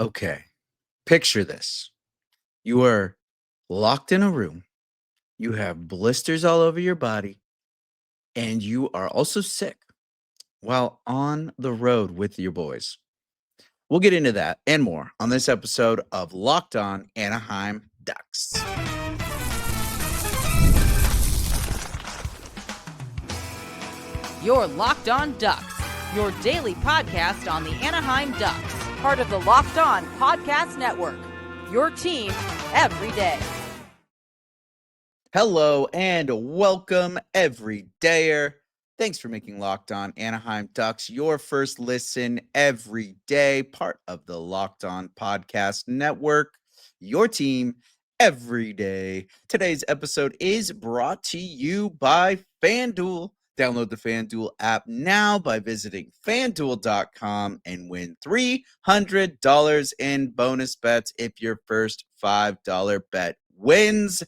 Okay, picture this. You are locked in a room, you have blisters all over your body, and you are also sick while on the road with your boys. We'll get into that and more on this episode of Locked On Anaheim Ducks. You're Locked On Ducks, your daily podcast on the Anaheim Ducks, part of the Locked On Podcast Network, your team every day. Hello and welcome, everydayer. Thanks for making Locked On Anaheim Ducks your first listen every day, part of the Locked On Podcast Network, your team every day. Today's episode is brought to you by FanDuel. Download the FanDuel app now by visiting FanDuel.com and win $300 in bonus bets if your first $5 bet wins.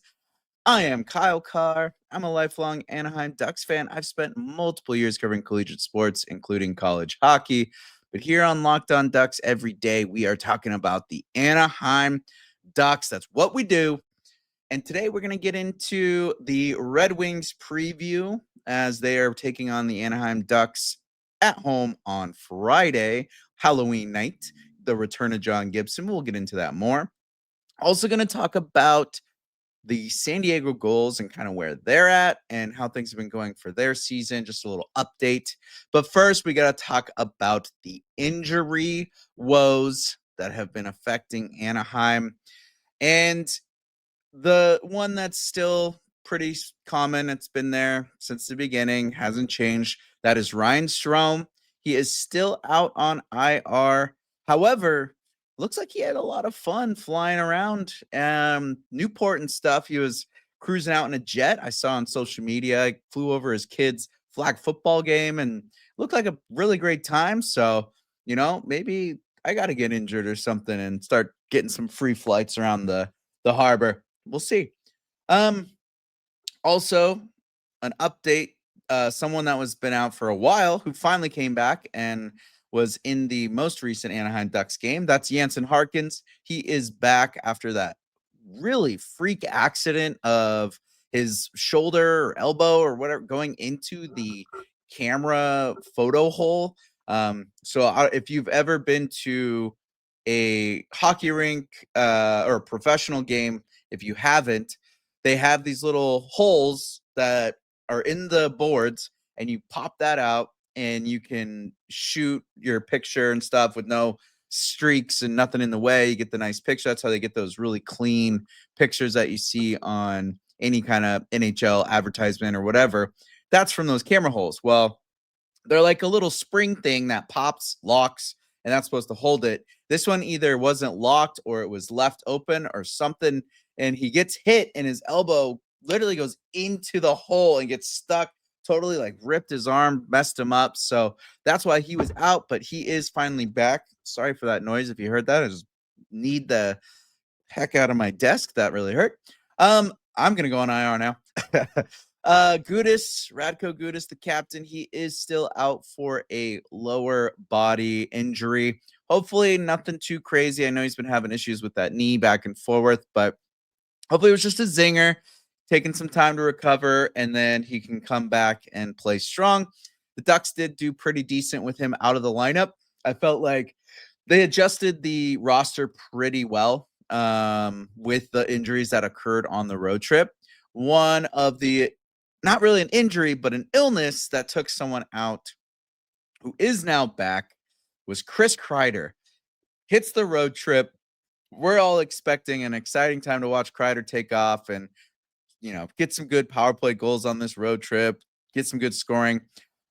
I am Kyle Carr. I'm a lifelong Anaheim Ducks fan. I've spent multiple years covering collegiate sports, including college hockey. But here on Locked On Ducks every day, we are talking about the Anaheim Ducks. That's what we do. And today we're going to get into the Red Wings preview as they are taking on the Anaheim Ducks at home on Friday, Halloween night, the return of John Gibson. We'll get into that more. Also going to talk about the San Diego Gulls and kind of where they're at and how things have been going for their season. Just a little update. But first, we got to talk about the injury woes that have been affecting Anaheim. And the one that's still pretty common, it's been there since the beginning, hasn't changed. That is Ryan Strome. He is still out on IR. However, looks like he had a lot of fun flying around Newport and stuff. He was cruising out in a jet. I saw on social media. He flew over his kid's flag football game and looked like a really great time. So, maybe I got to get injured or something and start getting some free flights around the harbor. We'll see. Also, an update. Someone that was been out for a while who finally came back and was in the most recent Anaheim Ducks game. That's Jansen Harkins. He is back after that really freak accident of his shoulder or elbow or whatever going into the camera photo hole. So if you've ever been to a hockey rink or a professional game, if you haven't, they have these little holes that are in the boards and you pop that out and you can shoot your picture and stuff with no streaks and nothing in the way. You get the nice picture. That's how they get those really clean pictures that you see on any kind of NHL advertisement or whatever. That's from those camera holes. Well, they're like a little spring thing that pops, locks, and that's supposed to hold it. This one either wasn't locked or it was left open or something, and he gets hit and his elbow literally goes into the hole and gets stuck. Totally like ripped his arm, messed him up. So that's why he was out, but he is finally back. Sorry for that noise. If you heard that, I just need the heck out of my desk. That really hurt. I'm going to go on IR now. Radko Gudas, the captain, he is still out for a lower body injury. Hopefully nothing too crazy. I know he's been having issues with that knee back and forth, but hopefully it was just a zinger. Taking some time to recover, and then he can come back and play strong. The Ducks did do pretty decent with him out of the lineup. I felt like they adjusted the roster pretty well with the injuries that occurred on the road trip. One of the, not really an injury, but an illness that took someone out who is now back was Chris Kreider. Hits the road trip. We're all expecting an exciting time to watch Kreider take off and get some good power play goals on this road trip, get some good scoring.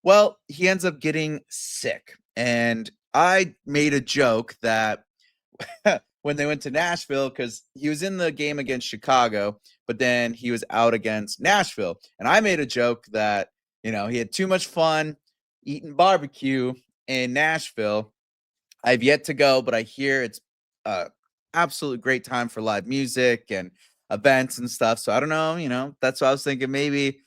Well, he ends up getting sick. And I made a joke that when they went to Nashville, because he was in the game against Chicago, but then he was out against Nashville. And I made a joke that, he had too much fun eating barbecue in Nashville. I've yet to go, but I hear it's absolute great time for live music and events and stuff. So I don't know, that's what I was thinking. Maybe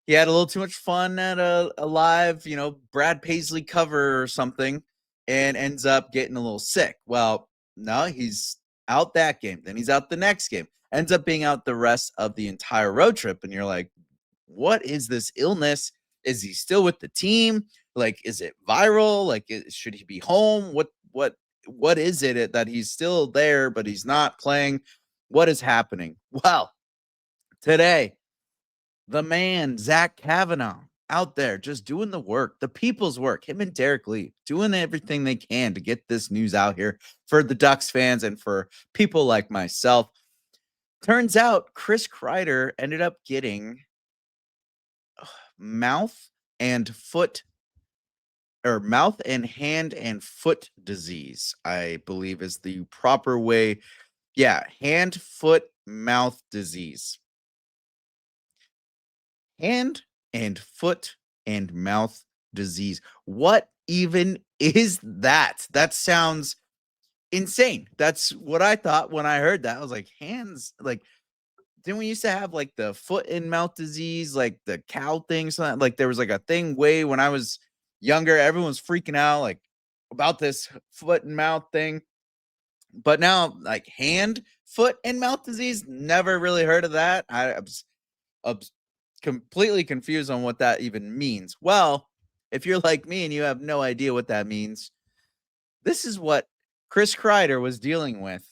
he had a little too much fun at a live, Brad Paisley cover or something and ends up getting a little sick. Well, no, he's out that game. Then he's out the next game. Ends up being out the rest of the entire road trip. And you're like, what is this illness? Is he still with the team? Like, is it viral? Like, should he be home? What is it that he's still there, but he's not playing? What is happening? Well, today, the man, Zach Kavanaugh, out there just doing the work, the people's work, him and Derek Lee doing everything they can to get this news out here for the Ducks fans and for people like myself. Turns out Chris Kreider ended up getting mouth and hand and foot disease, I believe is the proper way. Yeah, hand, foot, mouth disease. Hand and foot and mouth disease. What even is that? That sounds insane. That's what I thought when I heard that. I was like, hands, like, didn't we used to have like the foot and mouth disease, like the cow thing? Something like there was like a thing way when I was younger. Everyone was freaking out like about this foot and mouth thing. But now, like hand, foot, and mouth disease, never really heard of that. I was completely confused on what that even means. Well, if you're like me and you have no idea what that means, this is what Chris Kreider was dealing with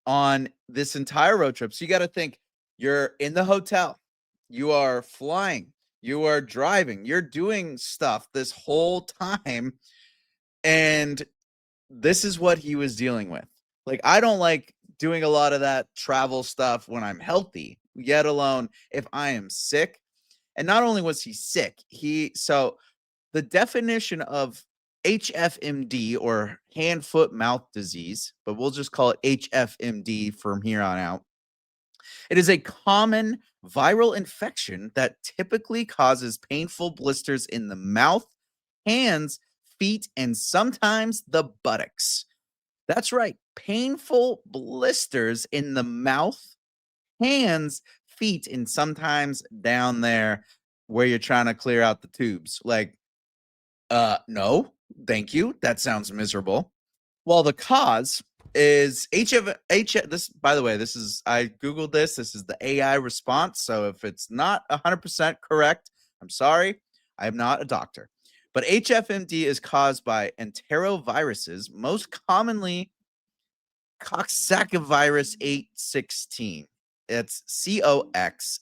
on this entire road trip. So you got to think you're in the hotel, you are flying, you are driving, you're doing stuff this whole time. And this is what he was dealing with. Like, I don't like doing a lot of that travel stuff when I'm healthy, yet alone if I am sick. And not only was he sick, so the definition of HFMD or hand, foot, mouth disease, but we'll just call it HFMD from here on out. It is a common viral infection that typically causes painful blisters in the mouth, hands, feet, and sometimes the buttocks. That's right, painful blisters in the mouth, hands, feet, and sometimes down there where you're trying to clear out the tubes. Like, no, thank you. That sounds miserable. Well, the cause is this, by the way, I Googled this. This is the AI response. So if it's not 100% correct, I'm sorry. I am not a doctor. But HFMD is caused by enteroviruses, most commonly Coxsackie 816. It's COXSACKIE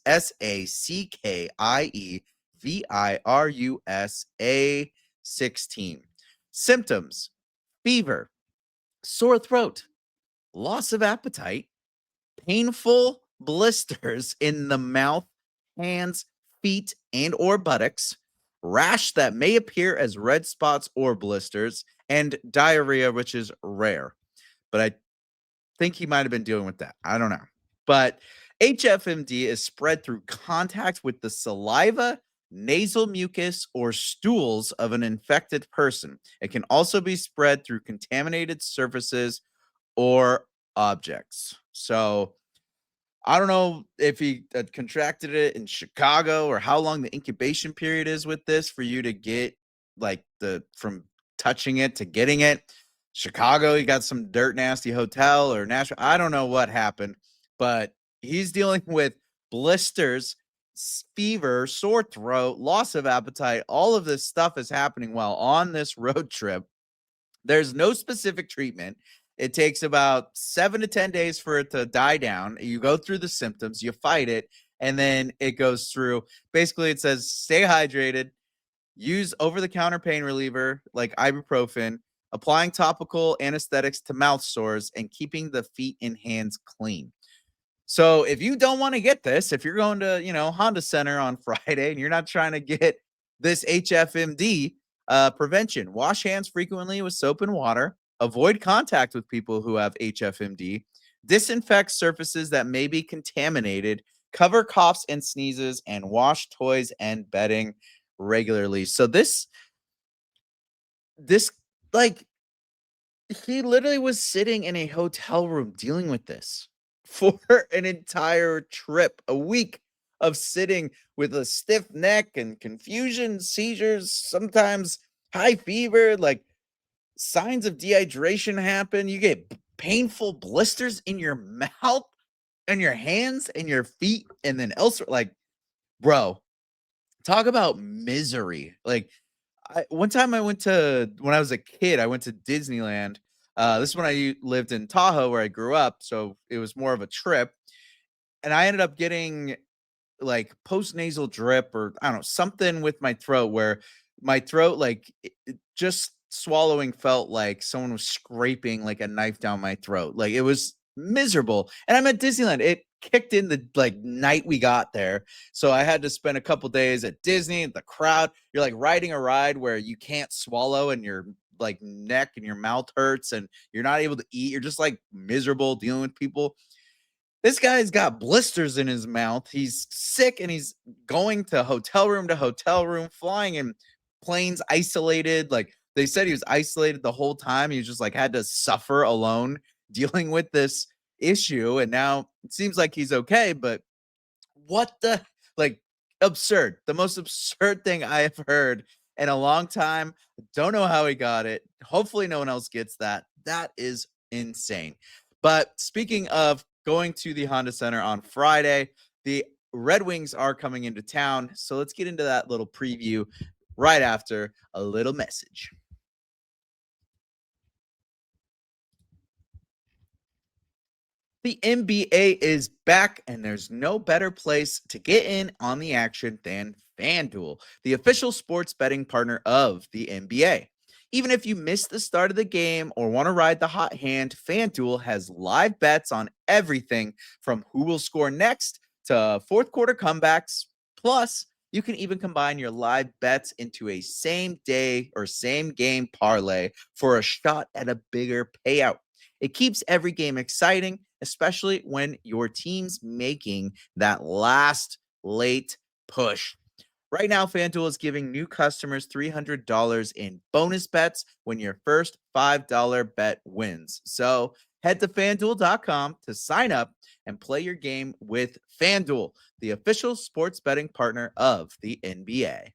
VIRUSA16. Symptoms: fever, sore throat, loss of appetite, painful blisters in the mouth, hands, feet, and or buttocks, rash that may appear as red spots or blisters, and diarrhea, which is rare. But I think he might have been dealing with that. I don't know. But HFMD is spread through contact with the saliva, nasal mucus, or stools of an infected person. It can also be spread through contaminated surfaces or objects. So I don't know if he contracted it in Chicago or how long the incubation period is with this for you to get like from touching it to getting it. Chicago, he got some dirt nasty hotel or Nashville. I don't know what happened, but he's dealing with blisters, fever, sore throat, loss of appetite. All of this stuff is happening while on this road trip. There's no specific treatment. It takes about 7 to 10 days for it to die down. You go through the symptoms, you fight it, and then it goes through. Basically, it says stay hydrated, use over-the-counter pain reliever like ibuprofen, applying topical anesthetics to mouth sores, and keeping the feet and hands clean. So if you don't want to get this, if you're going to, Honda Center on Friday and you're not trying to get this HFMD prevention, wash hands frequently with soap and water, avoid contact with people who have HFMD, disinfect surfaces that may be contaminated, cover coughs and sneezes, and wash toys and bedding regularly. So this like he literally was sitting in a hotel room dealing with this for an entire trip, a week of sitting with a stiff neck and confusion, seizures, sometimes high fever, like signs of dehydration happen. You get painful blisters in your mouth and your hands and your feet and then elsewhere. Like, bro, talk about misery. Like, one time when I was a kid, I went to Disneyland. This is when I lived in Tahoe where I grew up, so it was more of a trip. And I ended up getting like post nasal drip or I don't know, something with my throat where my throat, like just swallowing felt like someone was scraping like a knife down my throat. Like it was miserable. And I'm at Disneyland. It kicked in the like night we got there. So I had to spend a couple days at Disney, the crowd. You're like riding a ride where you can't swallow and your like neck and your mouth hurts and you're not able to eat. You're just like miserable dealing with people. This guy's got blisters in his mouth. He's sick and he's going to hotel room, flying in planes isolated. Like they said he was isolated the whole time. He was just like had to suffer alone dealing with this issue. And now it seems like he's okay, but what the like absurd. The most absurd thing I have heard in a long time. Don't know how he got it. Hopefully no one else gets that. That is insane. But speaking of going to the Honda Center on Friday, the Red Wings are coming into town. So let's get into that little preview right after a little message. The NBA is back, and there's no better place to get in on the action than FanDuel, the official sports betting partner of the NBA. Even if you missed the start of the game or want to ride the hot hand, FanDuel has live bets on everything from who will score next to fourth quarter comebacks. Plus, you can even combine your live bets into a same day or same game parlay for a shot at a bigger payout. It keeps every game exciting, especially when your team's making that last late push. Right now, FanDuel is giving new customers $300 in bonus bets when your first $5 bet wins. So head to fanduel.com to sign up and play your game with FanDuel, the official sports betting partner of the NBA.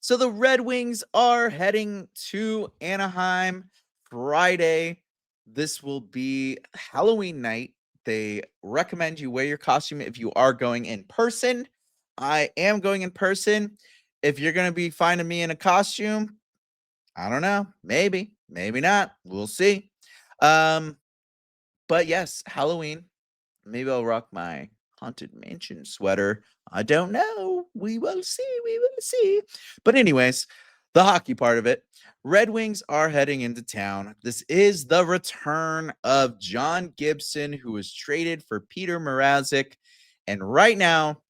So the Red Wings are heading to Anaheim Friday. This will be Halloween night. They recommend you wear your costume if you are going in person. I am going in person. If you're going to be finding me in a costume, I don't know. Maybe, maybe not. We'll see. Um, but yes, Halloween. Maybe I'll rock my Haunted Mansion sweater. I don't know. We will see. We will see. But, anyways, the hockey part of it. Red Wings are heading into town. This is the return of John Gibson, who was traded for Peter Mrazek. And right now,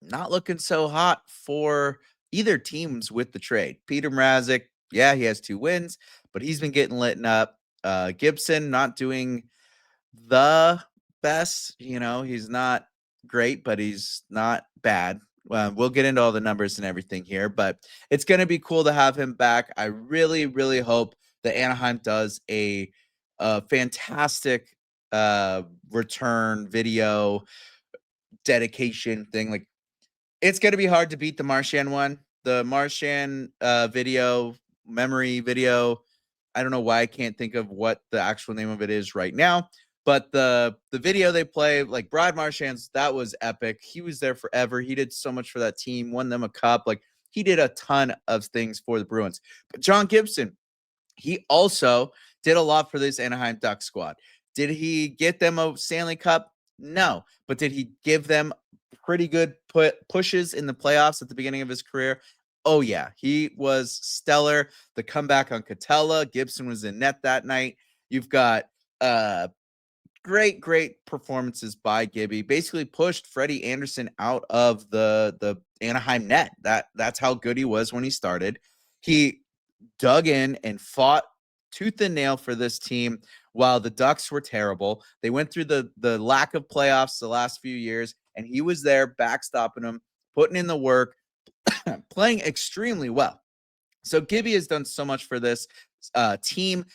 not looking so hot for either teams with the trade. Peter Mrazek, yeah, he has 2 wins, but he's been getting lit up. Gibson not doing the best. He's not great, but he's not bad. We'll get into all the numbers and everything here, but it's going to be cool to have him back. I really, really hope that Anaheim does a fantastic return video dedication thing. Like, it's going to be hard to beat the Marchand one. The Marchand video, memory video. I don't know why I can't think of what the actual name of it is right now. But the video they play, like Brad Marchand's, that was epic. He was there forever. He did so much for that team, won them a cup. Like, he did a ton of things for the Bruins. But John Gibson, he also did a lot for this Anaheim Ducks squad. Did he get them a Stanley Cup? No. But did he give them pretty good pushes in the playoffs at the beginning of his career? Oh, yeah. He was stellar. The comeback on Catella. Gibson was in net that night. You've got great performances by Gibby. Basically pushed Freddie Anderson out of the Anaheim net. That's how good he was when he started. He dug in and fought tooth and nail for this team while the Ducks were terrible. They went through the lack of playoffs the last few years, and he was there backstopping them, putting in the work, playing extremely well. So Gibby has done so much for this team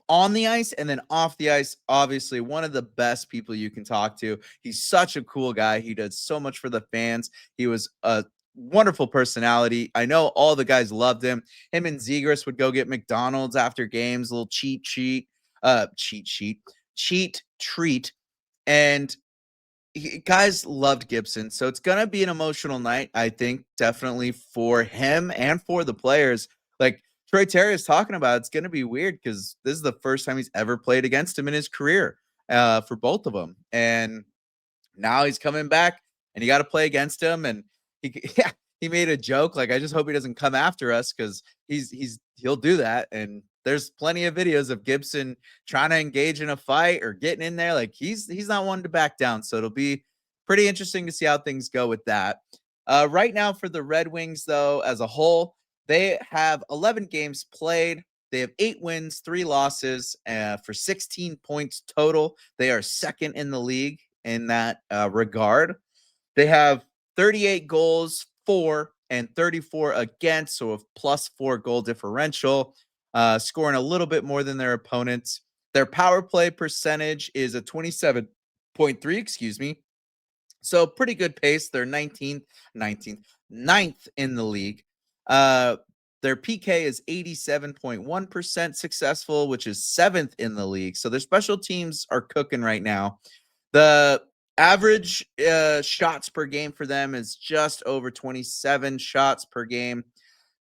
on the ice and then off the ice. Obviously, one of the best people you can talk to. He's such a cool guy. He did so much for the fans. He was a wonderful personality. I know all the guys loved him. Him and Zegras would go get McDonald's after games, a little cheat treat. And guys loved Gibson. So it's going to be an emotional night, I think, definitely for him and for the players. Like Troy Terry is talking about, it's going to be weird because this is the first time he's ever played against him in his career for both of them. And now he's coming back and you got to play against him. And he made a joke. Like, I just hope he doesn't come after us because he'll do that. And there's plenty of videos of Gibson trying to engage in a fight or getting in there. Like he's not one to back down. So it'll be pretty interesting to see how things go with that. Right now for the Red Wings, though, as a whole, they have 11 games played. They have 8 wins, 3 losses for 16 points total. They are second in the league in that regard. They have 38 goals for and 34 against, so a +4 goal differential, scoring a little bit more than their opponents. Their power play percentage is a 27.3, excuse me. So pretty good pace. They're 9th in the league. Their PK is 87.1% successful, which is 7th in the league. So their special teams are cooking right now. The average shots per game for them is just over 27 shots per game.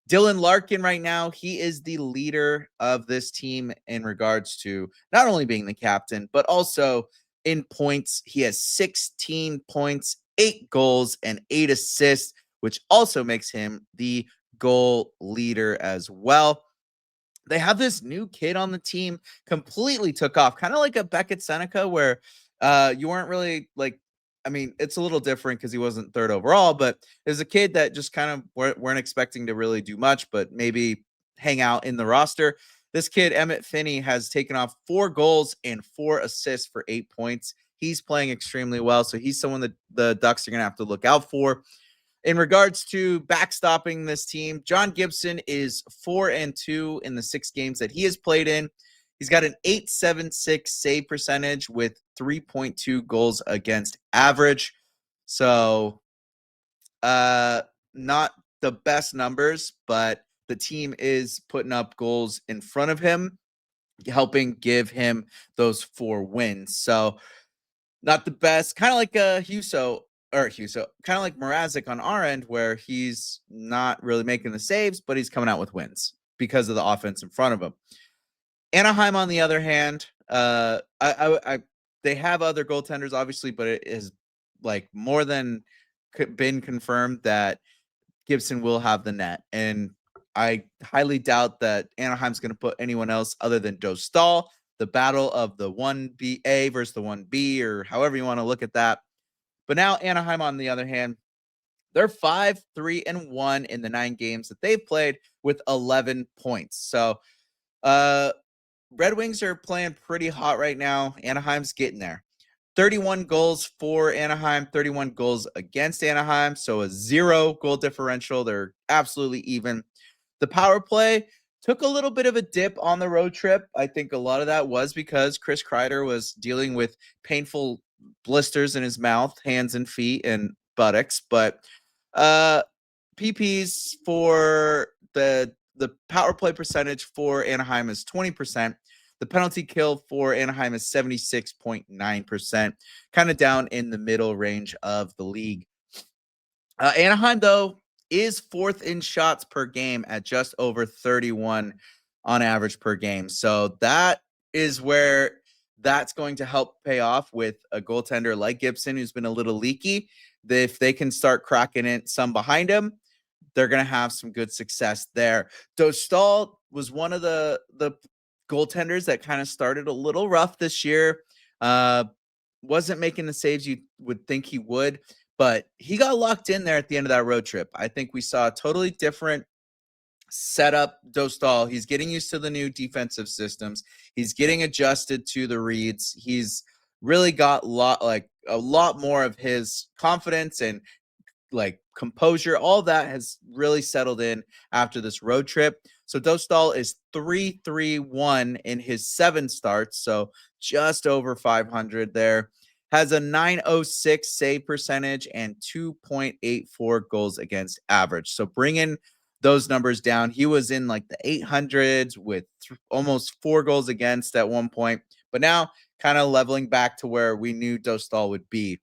Dylan Larkin right now, he is the leader of this team in regards to not only being the captain, but also in points. He has 16 points, 8 goals, and 8 assists, which also makes him the goal leader as well. They have this new kid on the team, completely took off, kind of like a Beckett Seneca, where you weren't really like, I mean, it's a little different because he wasn't 3rd overall, but there's a kid that just kind of weren't expecting to really do much, but maybe hang out in the roster. This kid, Emmett Finney, has taken off 4 goals and 4 assists for 8 points. He's playing extremely well, so he's someone that the Ducks are going to have to look out for. In regards to backstopping this team, John Gibson is 4-2 in the 6 games that he has played in. He's got an .876 save percentage with 3.2 goals against average. So, not the best numbers, but the team is putting up goals in front of him, helping give him those 4 wins. So, not the best, kind of like Husso, kind of like Mrazek on our end, where he's not really making the saves, but he's coming out with wins because of the offense in front of him. Anaheim, on the other hand, they have other goaltenders, obviously, but it is like more than been confirmed that Gibson will have the net. And I highly doubt that Anaheim's going to put anyone else other than Dostal. The battle of the 1A versus the 1B, or however you want to look at that. But now Anaheim, on the other hand, they're 5-3-1 in the 9 games that they've played with 11 points. So, Red Wings are playing pretty hot right now. Anaheim's getting there. 31 goals for Anaheim, 31 goals against Anaheim. So a 0 goal differential. They're absolutely even. The power play took a little bit of a dip on the road trip. I think a lot of that was because Chris Kreider was dealing with painful blisters in his mouth, hands and feet, and buttocks. But PPs for the power play percentage for Anaheim is 20%. The penalty kill for Anaheim is 76.9%, kind of down in the middle range of the league. Anaheim, though, is 4th in shots per game at just over 31 on average per game. So that is where that's going to help pay off with a goaltender like Gibson, who's been a little leaky. If they can start cracking it some behind him, they're going to have some good success there. Dostal was one of the goaltenders that kind of started a little rough this year. Wasn't making the saves you would think he would, but he got locked in there at the end of that road trip. I think we saw a totally different setup. Dostal, he's getting used to the new defensive systems. He's getting adjusted to the reads. He's really got a lot more of his confidence and like composure. All that has really settled in after this road trip. So Dostal is 3-3-1 in his 7 starts. So just over 500 there. has a 906 save percentage and 2.84 goals against average. So bringing those numbers down, he was in like the 800s with almost 4 goals against at one point, but now kind of leveling back to where we knew Dostal would be.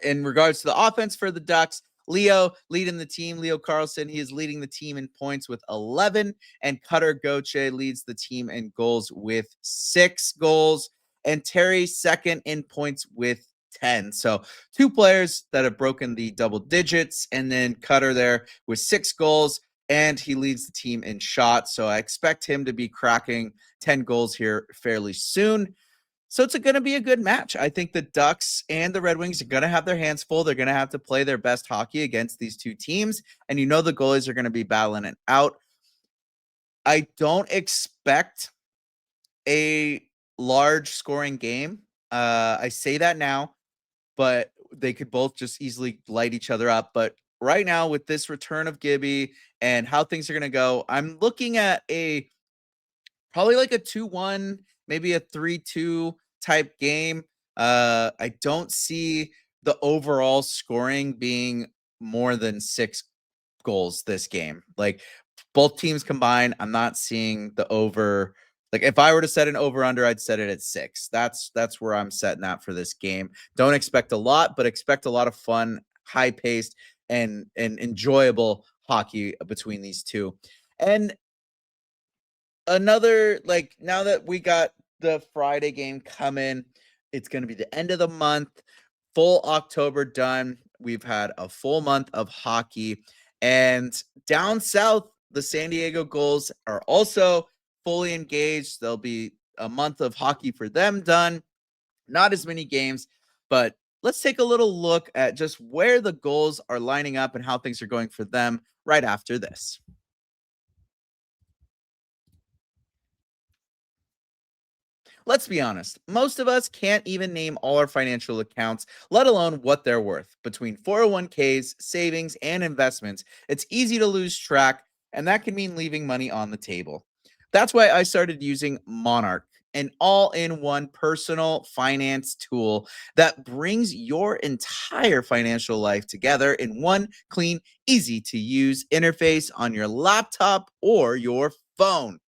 In regards to the offense for the Ducks, Leo leading the team. Leo Carlson, he is leading the team in points with 11, and Kjer leads the team in goals with 6 goals, and Terry second in points with 10. So 2 players that have broken the double digits, and then Kjer there with 6 goals, and he leads the team in shots. So I expect him to be cracking 10 goals here fairly soon. So it's going to be a good match. I think the Ducks and the Red Wings are going to have their hands full. They're going to have to play their best hockey against these two teams. And the goalies are going to be battling it out. I don't expect a large scoring game. I say that now, but they could both just easily light each other up. But right now, with this return of Gibby and how things are going to go, I'm looking at probably like a 2-1, maybe a 3-2 type game. I don't see the overall scoring being more than 6 goals this game. Like both teams combined, I'm not seeing the over. Like if I were to set an over under, I'd set it at 6. That's where I'm setting that for this game. Don't expect a lot, but expect a lot of fun, high paced, and enjoyable hockey between these two. And another, like, now that we got the Friday game coming, it's going to be the end of the month, full October done. We've had a full month of hockey, and down south, the San Diego Gulls are also fully engaged. There'll be a month of hockey for them done. Not as many games, but let's take a little look at just where the Gulls are lining up and how things are going for them right after this. Let's be honest, most of us can't even name all our financial accounts, let alone what they're worth. Between 401ks, savings, and investments, it's easy to lose track, and that can mean leaving money on the table. That's why I started using Monarch, an all in one personal finance tool that brings your entire financial life together in one clean, easy to use interface on your laptop or your phone.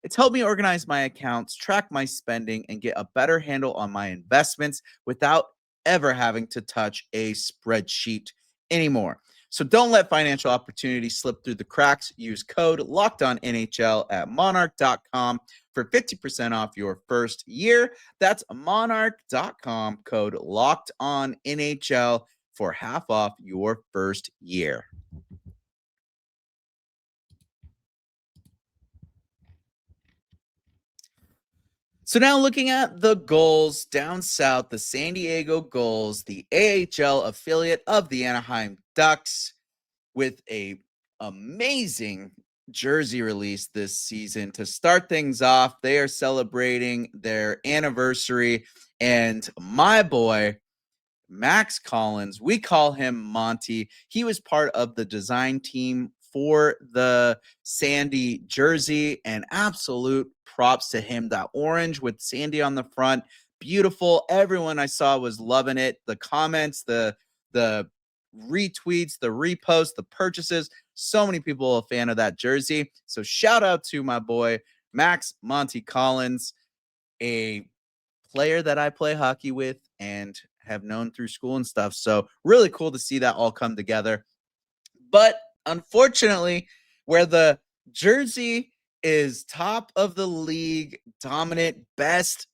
It's helped me organize my accounts, track my spending, and get a better handle on my investments without ever having to touch a spreadsheet anymore. So don't let financial opportunities slip through the cracks. Use code LOCKEDONNHL at monarch.com for 50% off your first year. That's monarch.com, code LOCKEDONNHL for half off your first year. So now looking at the Gulls down south, the San Diego Gulls, the AHL affiliate of the Anaheim Ducks, with a amazing jersey release this season to start things off. They are celebrating their anniversary, and my boy Max Collins, we call him Monty. He was part of the design team for the Sandy jersey, and absolute props to him. That orange with Sandy on the front, beautiful. Everyone I saw was loving it. The comments, the retweets, the reposts, the purchases. So many people are a fan of that jersey. So shout out to my boy Max Monty Collins, a player that I play hockey with and have known through school and stuff. So really cool to see that all come together. But unfortunately, where the jersey is top of the league, dominant, best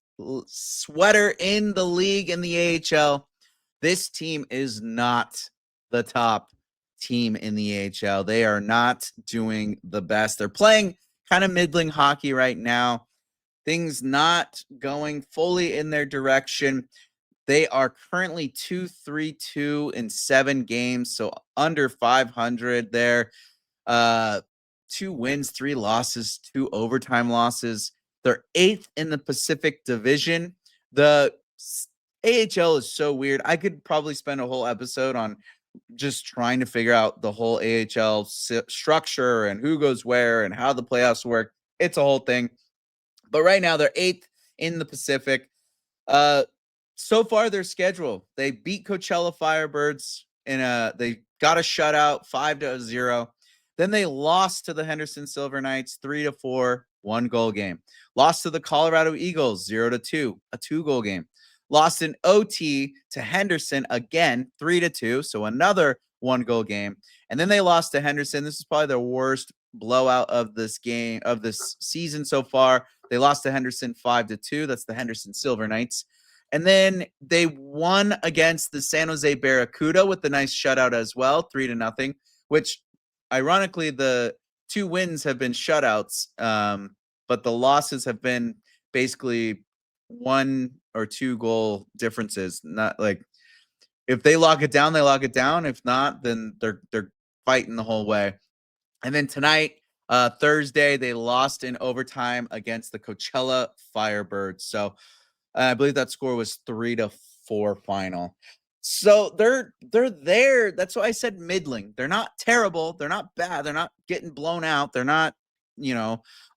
sweater in the league in the AHL, this team is not the top team in the AHL. They are not doing the best. They're playing kind of middling hockey right now. Things not going fully in their direction. They are currently 2-3-2 in 7 games, so under 500 there. 2 wins, 3 losses, 2 overtime losses. They're 8th in the Pacific Division. The AHL is so weird. I could probably spend a whole episode on just trying to figure out the whole AHL structure and who goes where and how the playoffs work. It's a whole thing. But right now, they're 8th in the Pacific. so far their schedule, they beat Coachella Firebirds they got a shutout 5-0. Then they lost to the Henderson Silver Knights 3-4, 1-goal game. Lost to the Colorado Eagles 0-2, a 2-goal game. Lost in OT to Henderson again 3-2, so another 1-goal game. And then they lost to Henderson. This is probably their worst blowout of this season so far. They lost to Henderson 5-2. That's the Henderson Silver Knights. And then they won against the San Jose Barracuda with the nice shutout as well, 3-0, which ironically the 2 wins have been shutouts, but the losses have been basically 1 or 2 goal differences. Not like if they lock it down, they lock it down. If not, then they're fighting the whole way. And then tonight, Thursday, they lost in overtime against the Coachella Firebirds. So I believe that score was 3-4 final. So they're there. That's why I said middling. They're not terrible. They're not bad. They're not getting blown out. They're not,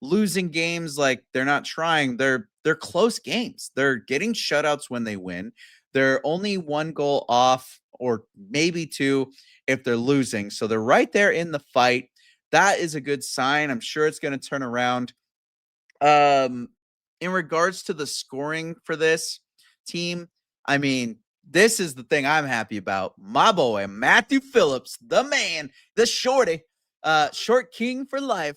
losing games like they're not trying. They're close games. They're getting shutouts when they win. They're only 1 goal off or maybe 2 if they're losing. So they're right there in the fight. That is a good sign. I'm sure it's going to turn around. In regards to the scoring for this team, I mean, this is the thing I'm happy about. My boy, Matthew Phillips, the man, the shorty, short king for life.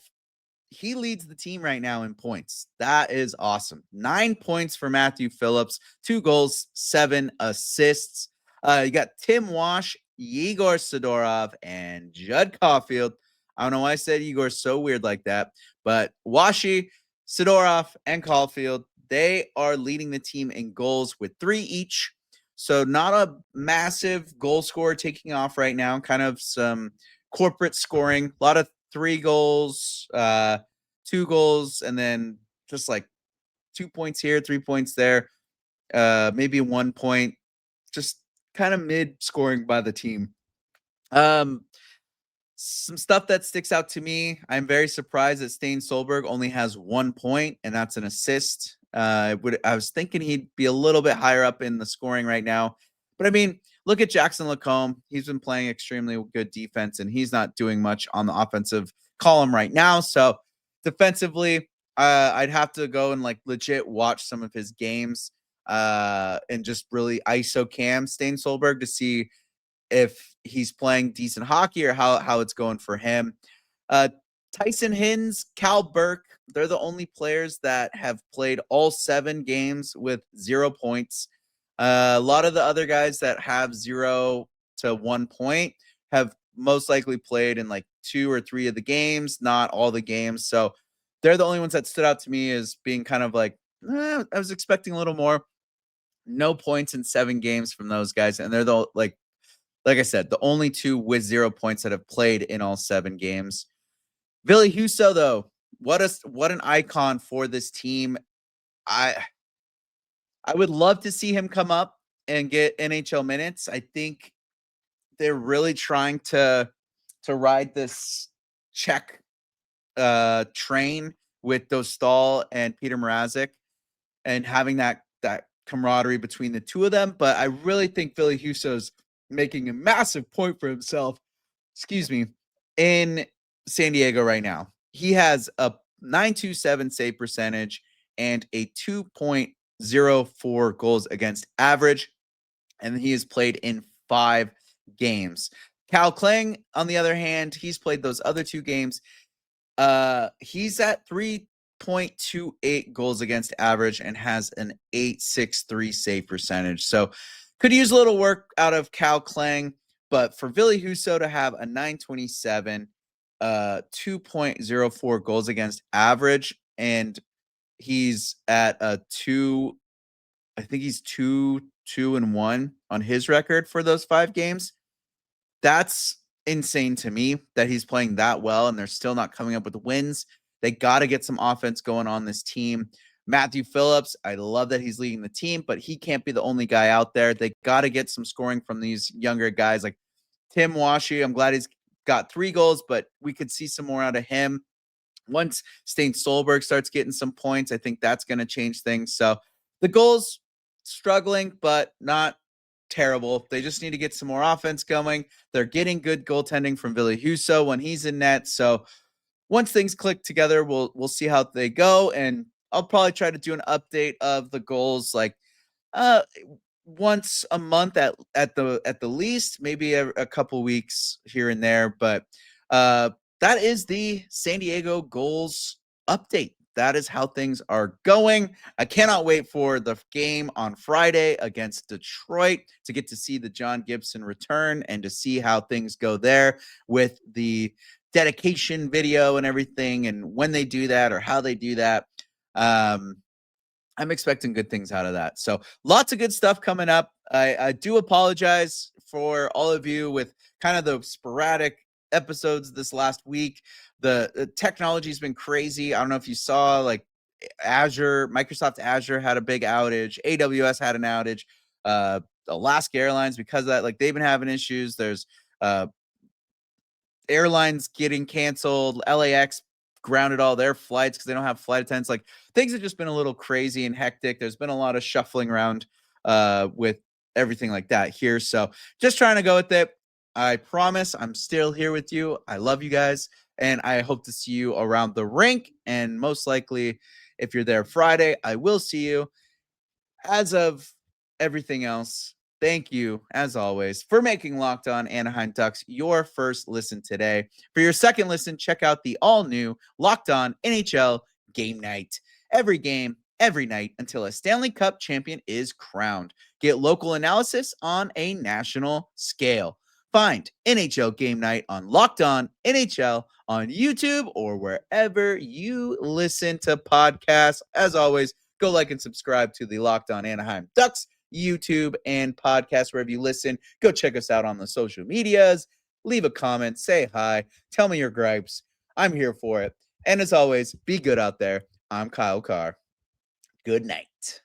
He leads the team right now in points. That is awesome. 9 points for Matthew Phillips, 2 goals, 7 assists. You got Tim Wash, Yegor Sidorov, and Judd Caulfield. I don't know why I said Yegor's so weird like that, but Washy, Sidorov, and Caulfield, they are leading the team in goals with 3 each. So not a massive goal scorer taking off right now, kind of some corporate scoring, a lot of 3 goals, 2 goals, and then just like 2 points here, 3 points there, maybe 1 point, just kind of mid scoring by the team. Some stuff that sticks out to me. I'm very surprised that Stain Solberg only has 1 point, and that's an assist. I was thinking he'd be a little bit higher up in the scoring right now. But I mean, look at Jackson Lacombe. He's been playing extremely good defense, and he's not doing much on the offensive column right now. So defensively, I'd have to go and like legit watch some of his games and just really ISO cam Stain Solberg to see if he's playing decent hockey or how it's going for him. Tyson Hins, Cal Burke, they're the only players that have played all 7 games with 0 points. A lot of the other guys that have 0 to 1 point have most likely played in like 2 or 3 of the games, not all the games. So they're the only ones that stood out to me as being kind of like, I was expecting a little more. No points in 7 games from those guys. And they're the like I said, the only 2 with 0 points that have played in all 7 games. Ville Husso, though, what an icon for this team. I would love to see him come up and get NHL minutes. I think they're really trying to ride this Czech train with Dostal and Peter Mrazek and having that camaraderie between the two of them. But I really think Ville Husso's making a massive point for himself, in San Diego right now. He has a .927 save percentage and a 2.04 goals against average, and he has played in 5 games. Cal Klang, on the other hand, he's played those other 2 games. He's at 3.28 goals against average and has an .863 save percentage. So could use a little work out of Cal Klang, but for Ville Husso to have a .927, 2.04 goals against average, and he's at a 2, I think he's 2-1 on his record for those 5 games. That's insane to me that he's playing that well and they're still not coming up with wins. They got to get some offense going on this team. Matthew Phillips, I love that he's leading the team, but he can't be the only guy out there. They got to get some scoring from these younger guys like Tim Washy. I'm glad he's got 3 goals, but we could see some more out of him. Once Stain Solberg starts getting some points, I think that's going to change things. So the goals, struggling, but not terrible. They just need to get some more offense going. They're getting good goaltending from Ville Husso when he's in net. So once things click together, we'll see how they go. And I'll probably try to do an update of the goals like uh once a month at the least, maybe a couple weeks here and there. But that is the San Diego Gulls update. That is how things are going. I cannot wait for the game on Friday against Detroit to get to see the John Gibson return and to see how things go there with the dedication video and everything, and when they do that or how they do that. I'm expecting good things out of that. So lots of good stuff coming up. I do apologize for all of you with kind of the sporadic episodes this last week. The technology's been crazy. I don't know if you saw, like, Microsoft Azure had a big outage. AWS had an outage. Alaska Airlines, because of that, like, they've been having issues. There's airlines getting canceled. LAX grounded all their flights because they don't have flight attendants. Like, things have just been a little crazy and hectic. There's been a lot of shuffling around with everything like that here. So just trying to go with it. I promise I'm still here with you. I love you guys, and I hope to see you around the rink. And most likely, if you're there Friday, I will see you. As of everything else, thank you, as always, for making Locked On Anaheim Ducks your first listen today. For your second listen, check out the all-new Locked On NHL Game Night. Every game, every night, until a Stanley Cup champion is crowned. Get local analysis on a national scale. Find NHL Game Night on Locked On NHL on YouTube or wherever you listen to podcasts. As always, go like and subscribe to the Locked On Anaheim Ducks YouTube and podcast wherever you listen. Go check us out on the social medias. Leave a comment, say hi, tell me your gripes. I'm here for it. And as always, be good out there. I'm Kyle Carr. Good night.